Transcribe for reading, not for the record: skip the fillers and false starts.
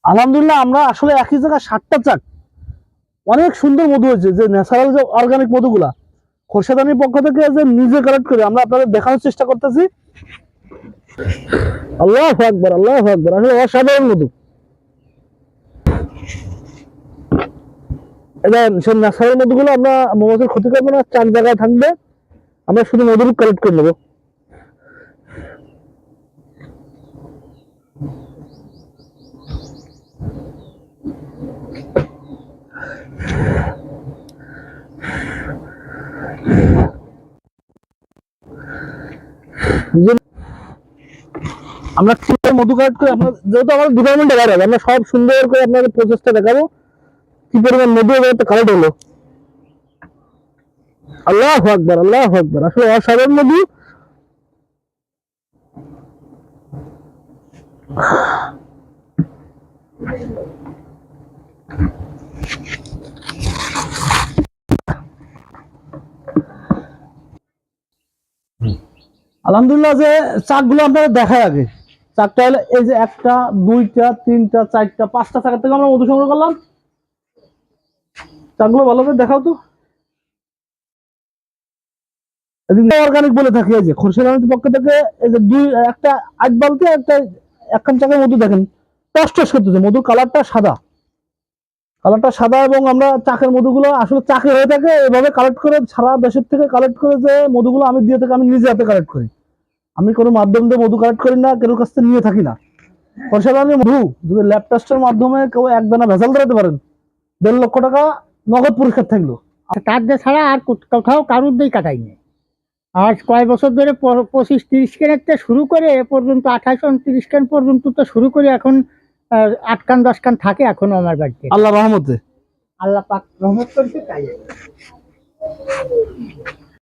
আলহামদুলিল্লাহ আমরা আসলে একই জায়গায় 7টা চাক অনেক সুন্দর মধু হয়েছে, যে ন্যাচারাল যে অর্গানিক মধুগুলা খোরশেদানির পক্ষ থেকে যে নিজে কালেক্ট করে আমরা আপনাদের দেখানোর চেষ্টা করতেছি। আল্লাহু আকবার, আল্লাহু আকবার, আসলে অসাধারণ মধু। এটা সব ন্যাচারাল মধুগুলো আমরা মৌমাছির ক্ষতি করবো না, চাক জায়গায় থাকবে, আমরা শুধু মধুর কালেক্ট করে নেবো। আমরা মধু কালেক্ট করে আপনার, যেহেতু আমাদের ডিপার্টমেন্টে বাইরে আমরা সব সুন্দর করে আপনাদের প্রসেসটা দেখাবো, কি পরিমাণ মধু কালেক্ট হলো। আল্লাহু আকবার, আল্লাহু আকবার, আসলে অসাধারণ মধু। আলহামদুলিল্লাহ, যে চাকগুলো আপনাদের দেখায় আগে, চাকটা হলো এই যে 1টা 2টা 3টা 4টা 5টা চাকের থেকে আমরা মধু সংগ্রহ করলাম। চাকগুলো ভালো করে দেখাও তো। অর্গানিক বলে থাকি, এই যে খোরশেদানির পক্ষ থেকে এই যে একটা 8 বালতি একটা একখান চাকের মধু দেখেন টস টস করতেছে, মধুর কালারটা সাদা এবং আমরা চাকের মধুগুলো আসলে চাকে হয়ে থাকে এভাবে কালেক্ট করে সারা দেশের থেকে কালেক্ট করে যে মধুগুলো আমি দিয়ে থাকি, আমি নিজে হাতে কালেক্ট করি। আমি কোনো মাধ্যম দিয়ে মধু কালেক্ট করি না, কেউ কাছ থেকে নিয়ে থাকি না। খোরশেদানির মধু যদি ল্যাব টেস্টের মাধ্যমে কেউ এক দানা ভেজাল ধরাতে পারেন, 1.5 লক্ষ টাকা নগদ পুরস্কার থাকলো। তার দিয়ে ছাড়া আর কোথাও কারুর দিয়ে কাটাইনি। আর কয় বছর ধরে 25-30 ক্যানের থেকে শুরু করে এ পর্যন্ত 28-29 ক্যান পর্যন্ত তো শুরু করে এখন 8 কান 10 কান থাকে এখনো আমার বাড়িতে, আল্লাহ রহমতে। আল্লাহ পাক রহমত করছে তাই।